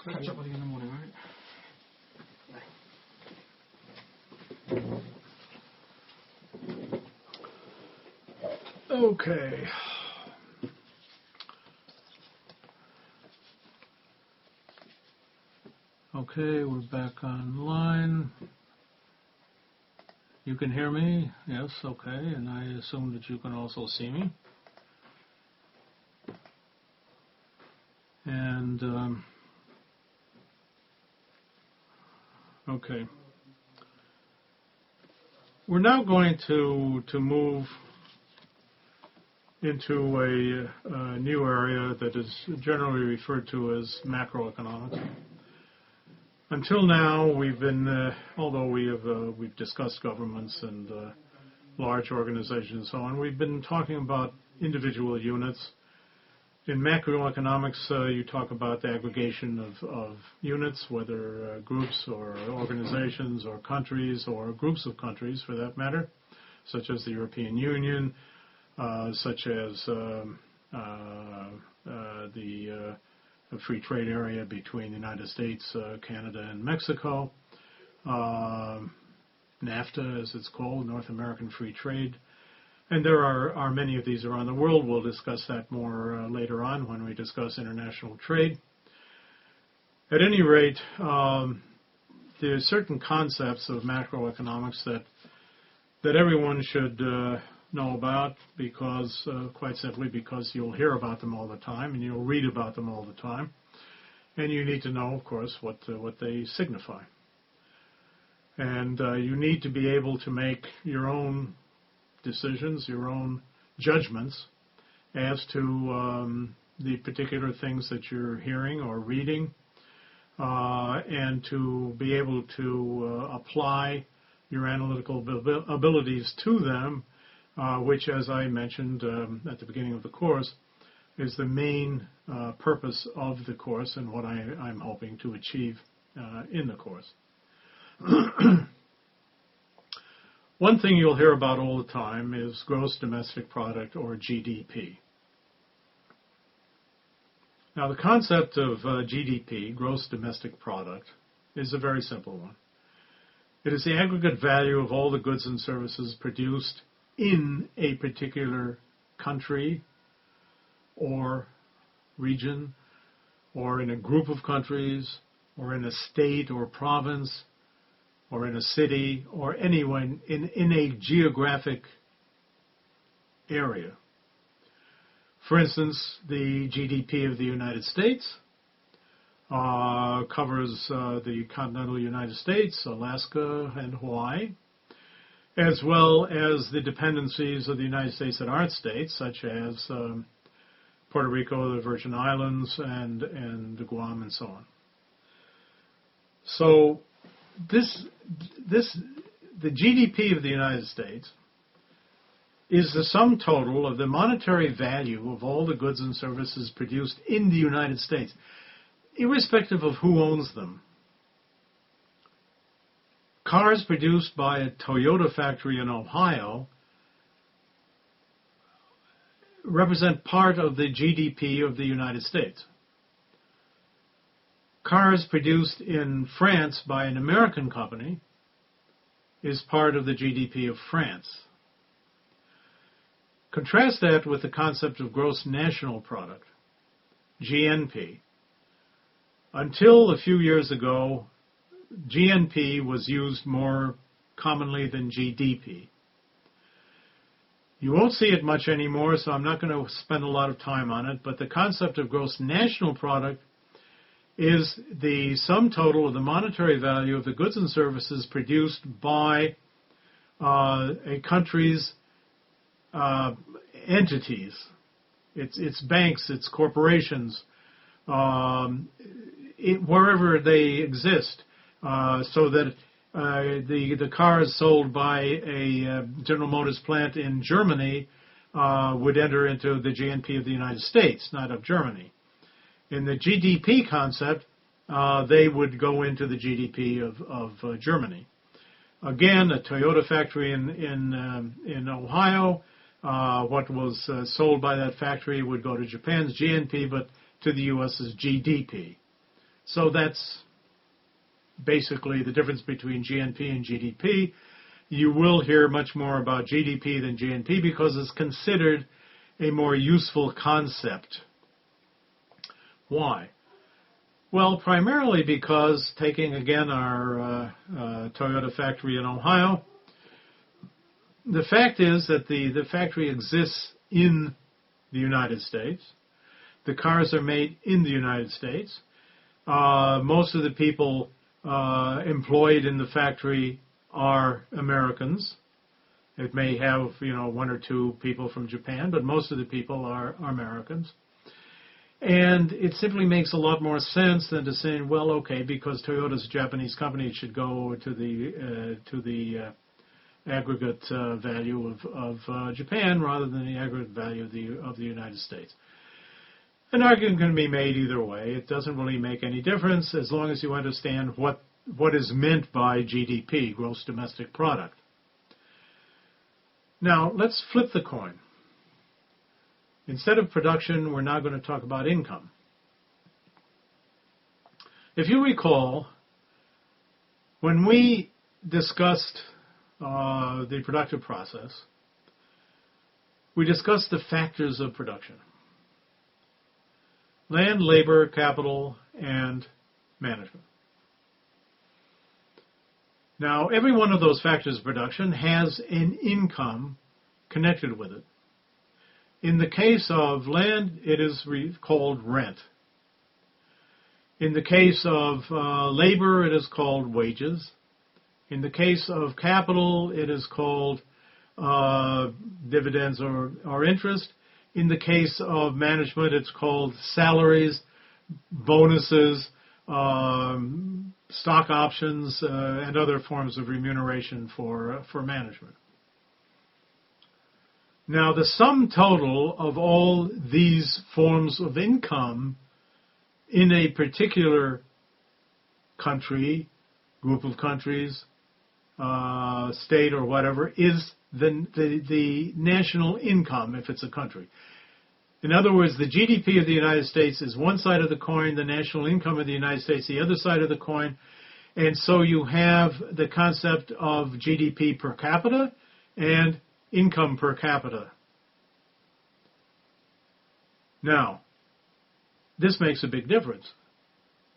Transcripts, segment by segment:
catch up with you in the morning, all right? Okay. Okay, we're back online. You can hear me? Yes, okay. And I assume that you can also see me. And, okay. We're now going to move into a new area that is generally referred to as macroeconomics. Until now, we've been, although we've discussed governments and large organizations and so on, we've been talking about individual units. In macroeconomics, you talk about the aggregation of units, whether groups or organizations or countries or groups of countries, for that matter, such as the European Union, such as the free trade area between the United States, Canada, and Mexico, NAFTA, as it's called, North American Free Trade. And there are many of these around the world. We'll discuss that more later on when we discuss international trade. At any rate, there are certain concepts of macroeconomics that everyone should know about because, quite simply, because you'll hear about them all the time and you'll read about them all the time. And you need to know, of course, what they signify. And you need to be able to make your own decisions, your own judgments as to the particular things that you're hearing or reading, and to be able to apply your analytical abilities to them, which, as I mentioned at the beginning of the course, is the main purpose of the course and what I'm hoping to achieve in the course. One thing you'll hear about all the time is gross domestic product, or GDP. Now, the concept of GDP, gross domestic product, is a very simple one. It is the aggregate value of all the goods and services produced in a particular country or region, or in a group of countries, or in a state or province, or in a city, or anywhere in a geographic area. For instance, the GDP of the United States covers the continental United States, Alaska, and Hawaii, as well as the dependencies of the United States that aren't states, such as Puerto Rico, the Virgin Islands, and Guam, and so on. So the GDP of the United States is the sum total of the monetary value of all the goods and services produced in the United States, irrespective of who owns them. Cars produced by a Toyota factory in Ohio represent part of the GDP of the United States. Cars produced in France by an American company is part of the GDP of France. Contrast that with the concept of gross national product, GNP. Until a few years ago, GNP was used more commonly than GDP. You won't see it much anymore, so I'm not going to spend a lot of time on it, but the concept of gross national product is the sum total of the monetary value of the goods and services produced by a country's entities, its banks, its corporations, wherever they exist, so that the cars sold by a General Motors plant in Germany would enter into the GNP of the United States, not of Germany. In the GDP concept, they would go into the GDP of Germany. Again, a Toyota factory in Ohio, what was sold by that factory would go to Japan's GNP, but to the U.S.'s GDP. So that's basically the difference between GNP and GDP. You will hear much more about GDP than GNP because it's considered a more useful concept. Why? Well, primarily because, taking again our Toyota factory in Ohio, the fact is that the factory exists in the United States. The cars are made in the United States. Most of the people employed in the factory are Americans. It may have, one or two people from Japan, but most of the people are Americans. And it simply makes a lot more sense than to say, well, okay, because Toyota's a Japanese company, it should go to the aggregate value of Japan rather than the aggregate value of the United States. An argument can be made either way. It doesn't really make any difference as long as you understand what is meant by GDP, gross domestic product. Now, let's flip the coin. Instead of production, we're now going to talk about income. If you recall, when we discussed the productive process, we discussed the factors of production: land, labor, capital, and management. Now, every one of those factors of production has an income connected with it. In the case of land, it is called rent. In the case of labor, it is called wages. In the case of capital, it is called dividends or interest. In the case of management, it's called salaries, bonuses, stock options, and other forms of remuneration for management. Now, the sum total of all these forms of income in a particular country, group of countries, state or whatever, is the national income if it's a country. In other words, the GDP of the United States is one side of the coin, the national income of the United States the other side of the coin, and so you have the concept of GDP per capita and income per capita. Now, this makes a big difference.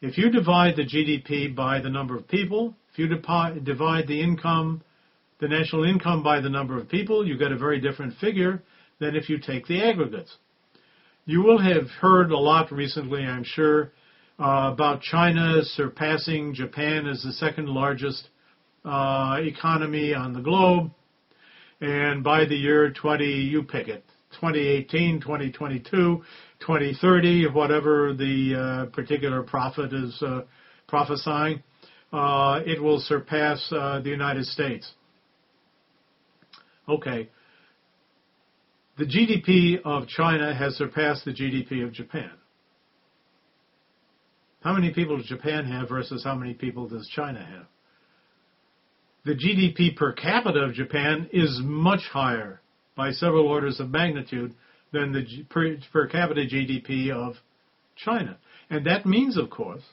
If you divide the GDP by the number of people, if you divide the income, the national income by the number of people, you get a very different figure than if you take the aggregates. You will have heard a lot recently, I'm sure, about China surpassing Japan as the second largest economy on the globe. And by the year 2018, 2022, 2030, whatever the particular prophet is prophesying, it will surpass the United States. Okay. The GDP of China has surpassed the GDP of Japan. How many people does Japan have versus how many people does China have? The GDP per capita of Japan is much higher by several orders of magnitude than the per capita GDP of China. And that means, of course,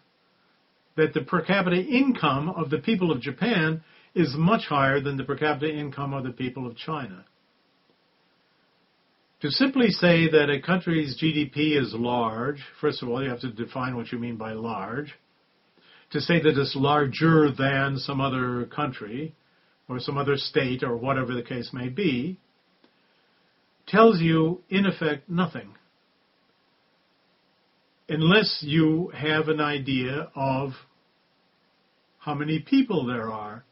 that the per capita income of the people of Japan is much higher than the per capita income of the people of China. To simply say that a country's GDP is large, first of all, you have to define what you mean by large. To say that it's larger than some other country or some other state or whatever the case may be tells you, in effect, nothing. Unless you have an idea of how many people there are.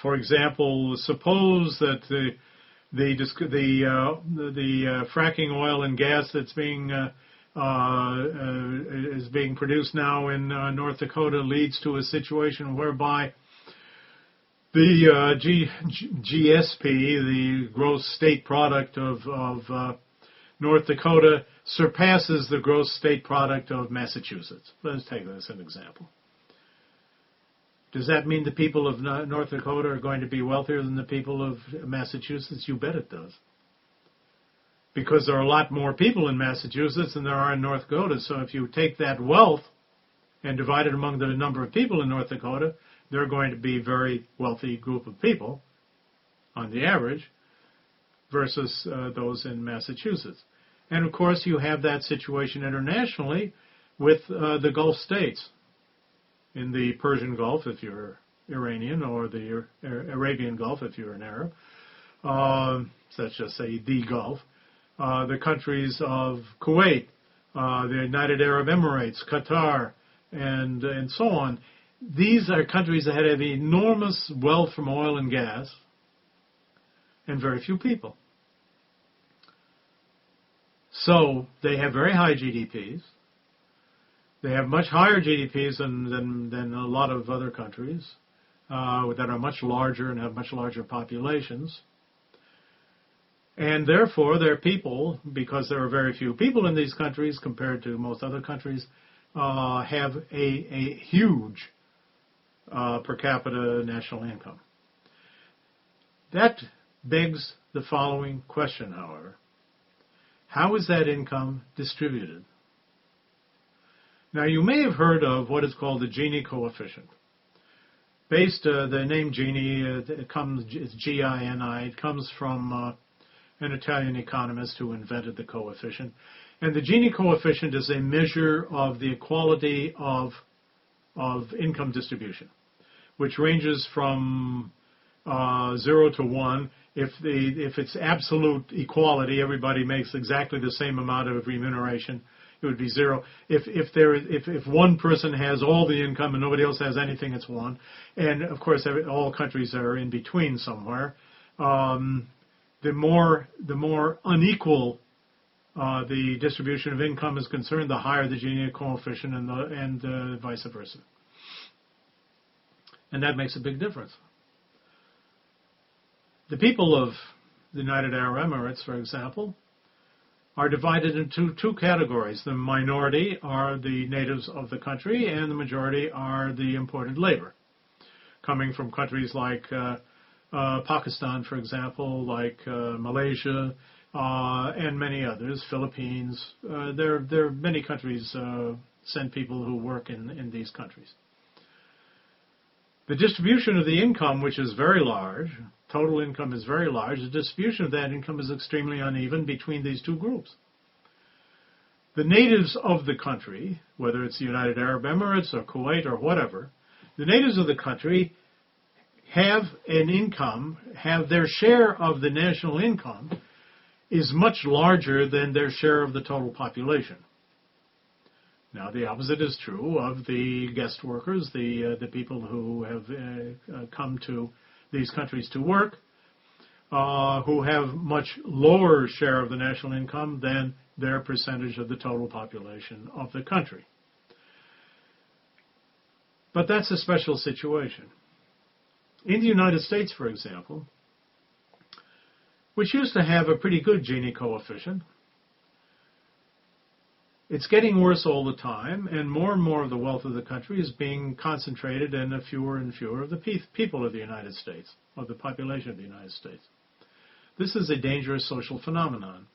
For example, suppose that the fracking oil and gas that's is being produced now in North Dakota leads to a situation whereby the GSP, the gross state product of North Dakota, surpasses the gross state product of Massachusetts. Let's take this as an example. Does that mean the people of North Dakota are going to be wealthier than the people of Massachusetts? You bet it does. Because there are a lot more people in Massachusetts than there are in North Dakota. So if you take that wealth and divided among the number of people in North Dakota, they're going to be a very wealthy group of people on the average versus those in Massachusetts. And of course, you have that situation internationally with the Gulf states. In the Persian Gulf, if you're Iranian, or the Arabian Gulf, if you're an Arab, let's just say the Gulf, the countries of Kuwait, the United Arab Emirates, Qatar, and so on. These are countries that have enormous wealth from oil and gas and very few people. So they have very high GDPs. They have much higher GDPs than a lot of other countries that are much larger and have much larger populations. And therefore, their people, because there are very few people in these countries compared to most other countries, have a huge per capita national income. That begs the following question, however. How is that income distributed? Now, you may have heard of what is called the Gini coefficient. The name Gini, it's G-I-N-I, it comes from an Italian economist who invented the coefficient. And the Gini coefficient is a measure of the equality of income distribution, which ranges from 0 to 1. If it's absolute equality, everybody makes exactly the same amount of remuneration, it would be 0. If one person has all the income and nobody else has anything, it's 1. And of course, all countries are in between somewhere. The more unequal the distribution of income is concerned, the higher the Gini coefficient, and vice versa. And that makes a big difference. The people of the United Arab Emirates, for example, are divided into two categories. The minority are the natives of the country, and the majority are the imported labor, coming from countries like Pakistan, for example, like Malaysia, and many others, Philippines. There are many countries send people who work in these countries. The distribution of the income, which is very large, total income is very large, the distribution of that income is extremely uneven between these two groups. The natives of the country, whether it's the United Arab Emirates or Kuwait or whatever, the natives of the country have an income, have their share of the national income is much larger than their share of the total population. Now, the opposite is true of the guest workers, the people who have come to these countries to work, who have much lower share of the national income than their percentage of the total population of the country. But that's a special situation. In the United States, for example, which used to have a pretty good Gini coefficient, it's getting worse all the time, and more of the wealth of the country is being concentrated in fewer and fewer of the people of the United States, of the population of the United States. This is a dangerous social phenomenon.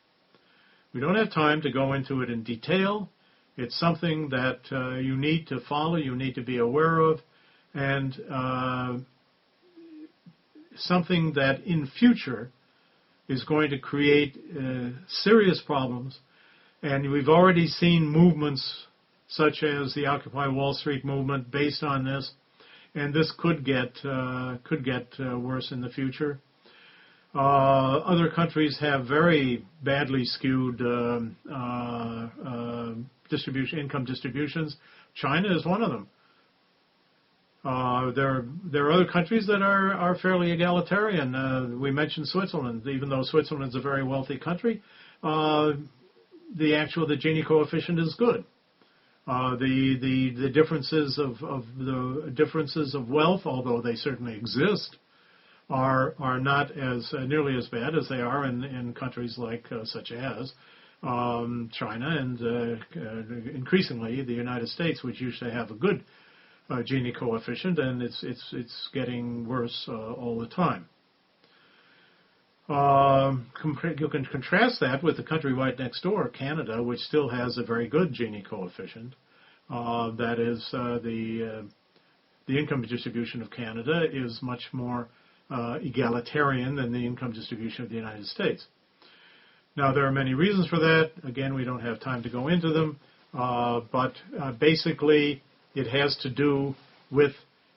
We don't have time to go into it in detail. It's something that you need to follow, you need to be aware of, and something that in future is going to create serious problems. And we've already seen movements such as the Occupy Wall Street movement based on this, and this could get worse in the future. Other countries have very badly skewed income distributions. China is one of them. There are other countries that are fairly egalitarian. We mentioned Switzerland. Even though Switzerland is a very wealthy country, the Gini coefficient is good. The differences the differences of wealth, although they certainly exist, are not as nearly as bad as they are in countries like such as China and increasingly the United States, which used to have a good Gini coefficient, and it's getting worse all the time. You can contrast that with the country right next door, Canada, which still has a very good Gini coefficient. That is, the income distribution of Canada is much more egalitarian than the income distribution of the United States. Now, there are many reasons for that. Again, we don't have time to go into them, but basically it has to do with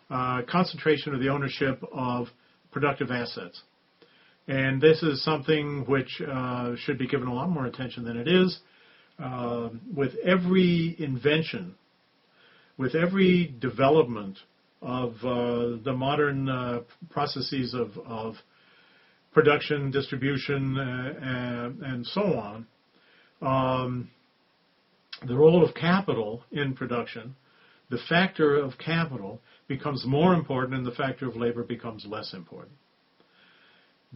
concentration of the ownership of productive assets. And this is something which should be given a lot more attention than it is. With every invention, with every development of the modern processes of production, distribution, and so on, the role of capital in production, the factor of capital becomes more important and the factor of labor becomes less important.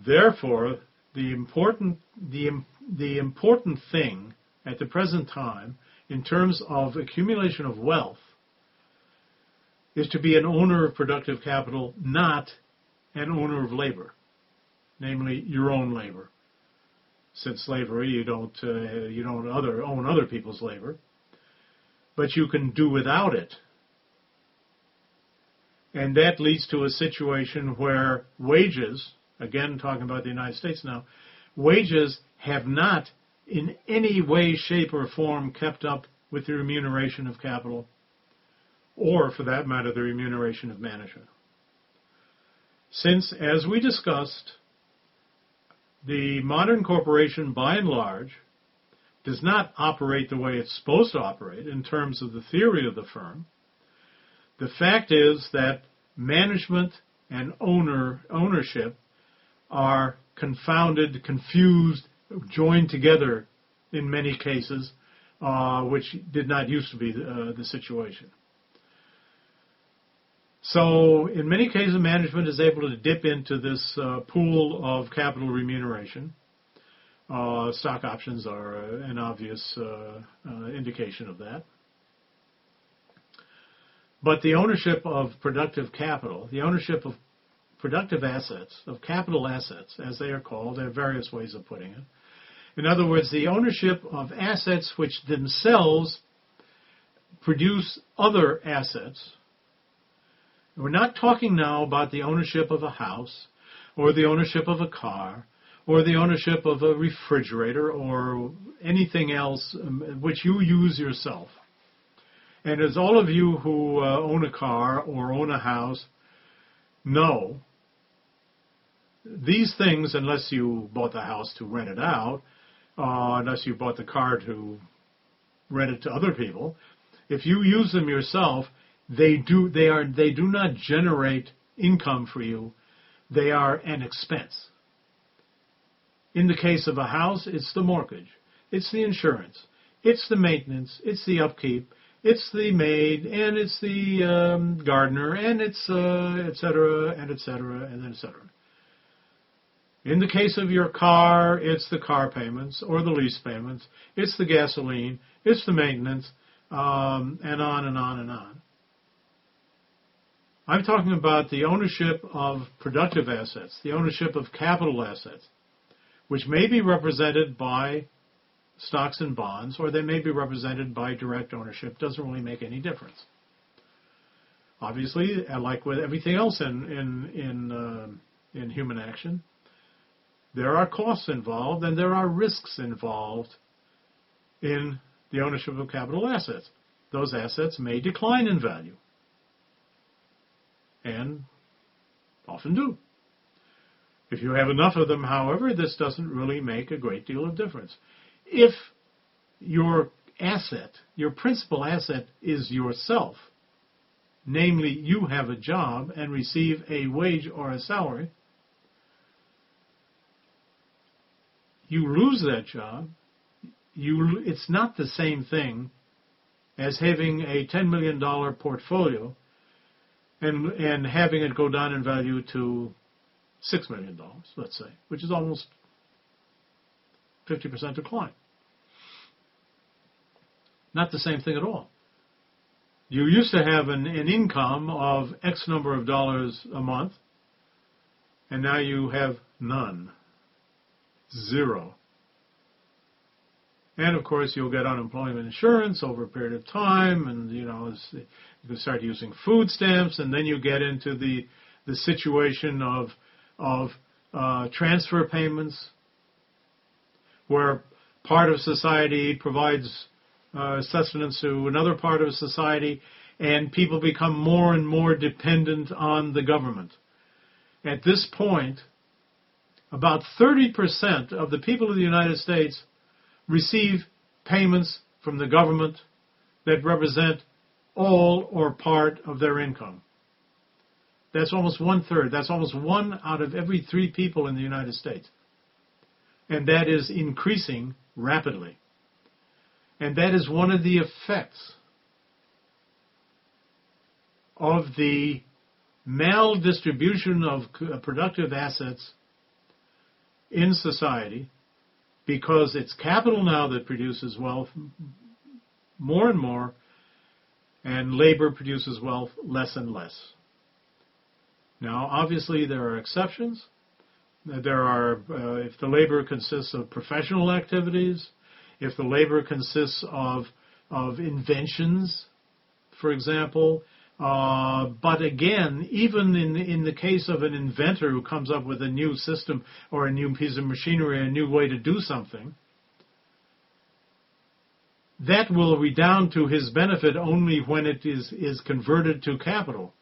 Therefore, the important thing at the present time in terms of accumulation of wealth is to be an owner of productive capital, not an owner of labor, namely your own labor. Since slavery, you don't own other people's labor, but you can do without it. And that leads to a situation where wages, again talking about the United States now, wages have not in any way, shape, or form kept up with the remuneration of capital, or for that matter, the remuneration of management. Since, as we discussed, the modern corporation, by and large, does not operate the way it's supposed to operate in terms of the theory of the firm, the fact is that management and ownership are confounded, confused, joined together in many cases, which did not used to be the situation. So in many cases, management is able to dip into this pool of capital remuneration. Stock options are an obvious indication of that. But the ownership of productive capital, the ownership of productive assets, of capital assets, as they are called, there are various ways of putting it. In other words, the ownership of assets which themselves produce other assets. We're not talking now about the ownership of a house, or the ownership of a car, or the ownership of a refrigerator, or anything else which you use yourself. And as all of you who own a car or own a house know, these things, unless you bought the house to rent it out, unless you bought the car to rent it to other people, if you use them yourself, they do not generate income for you. They are an expense. In the case of a house, it's the mortgage, it's the insurance, it's the maintenance, it's the upkeep, it's the maid, and it's the gardener, and it's et cetera, and et cetera, and et cetera. In the case of your car, it's the car payments or the lease payments, it's the gasoline, it's the maintenance, and on and on and on. I'm talking about the ownership of productive assets, the ownership of capital assets, which may be represented by stocks and bonds, or they may be represented by direct ownership. Doesn't really make any difference. Obviously, like with everything else in human action, there are costs involved and there are risks involved in the ownership of capital assets. Those assets may decline in value, and often do. If you have enough of them, however, this doesn't really make a great deal of difference. If your asset, your principal asset, is yourself, namely you have a job and receive a wage or a salary, you lose that job, it's not the same thing as having a $10 million portfolio and having it go down in value to $6 million, let's say, which is almost 50% decline. Not the same thing at all. You used to have an income of X number of dollars a month, and now you have none. Zero. And of course, you'll get unemployment insurance over a period of time, and you can start using food stamps, and then you get into the situation of transfer payments, where part of society provides sustenance to another part of society, and people become more and more dependent on the government. At this point, about 30% of the people of the United States receive payments from the government that represent all or part of their income. That's almost 1/3. That's almost 1 out of every 3 people in the United States. And that is increasing rapidly. And that is one of the effects of the maldistribution of productive assets in society, because it's capital now that produces wealth more and more, and labor produces wealth less and less. Now, obviously, there are exceptions. There are, if the labor consists of professional activities, if the labor consists of inventions, for example. But again, even in the case of an inventor who comes up with a new system or a new piece of machinery, a new way to do something, that will redound to his benefit only when it is converted to capital.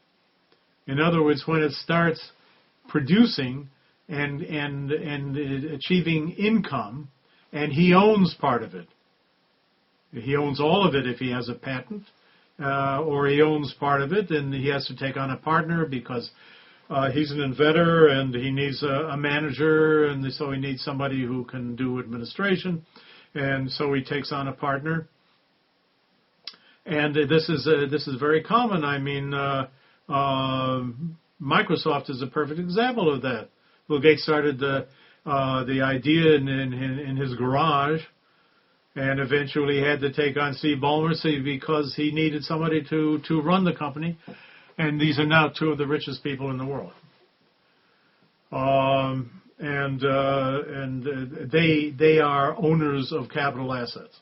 In other words, when it starts producing and achieving income, and he owns part of it. He owns all of it if he has a patent, or he owns part of it, and he has to take on a partner because he's an inventor and he needs a manager, and so he needs somebody who can do administration, and so he takes on a partner. And this is very common. I mean, Microsoft is a perfect example of that. Bill Gates started the idea in his garage, and eventually had to take on Steve Ballmer because he needed somebody to run the company. And these are now 2 of the richest people in the world. They are owners of capital assets.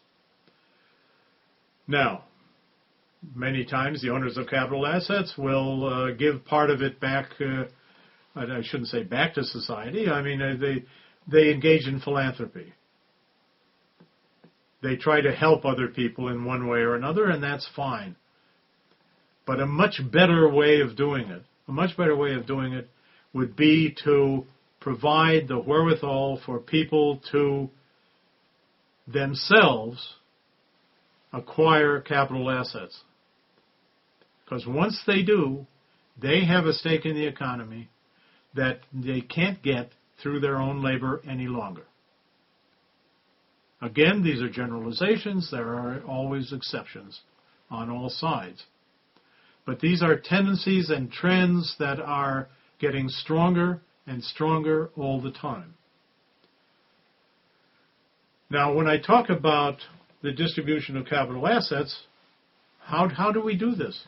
Now, many times the owners of capital assets will give part of it back. I shouldn't say back to society. I mean, they engage in philanthropy. They try to help other people in one way or another, and that's fine. But a much better way of doing it, would be to provide the wherewithal for people to themselves acquire capital assets. Because once they do, they have a stake in the economy that they can't get through their own labor any longer. Again, these are generalizations. There are always exceptions on all sides. But these are tendencies and trends that are getting stronger and stronger all the time. Now, when I talk about the distribution of capital assets, how do we do this?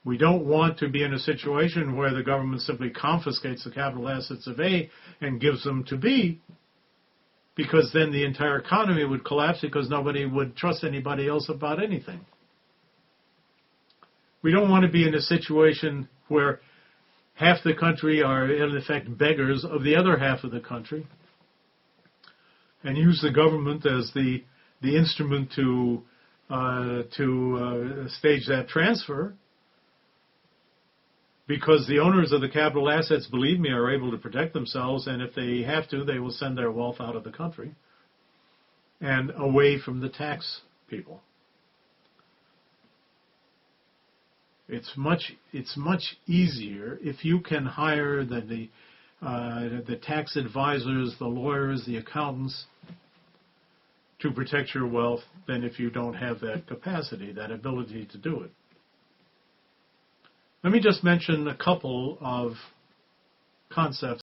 We don't want to be in a situation where the government simply confiscates the capital assets of A and gives them to B, because then the entire economy would collapse because nobody would trust anybody else about anything. We don't want to be in a situation where half the country are, in effect, beggars of the other half of the country and use the government as the instrument to stage that transfer. Because the owners of the capital assets, believe me, are able to protect themselves, and if they have to, they will send their wealth out of the country and away from the tax people. It's much easier if you can hire the tax advisors, the lawyers, the accountants to protect your wealth than if you don't have that capacity, that ability to do it. Let me just mention a couple of concepts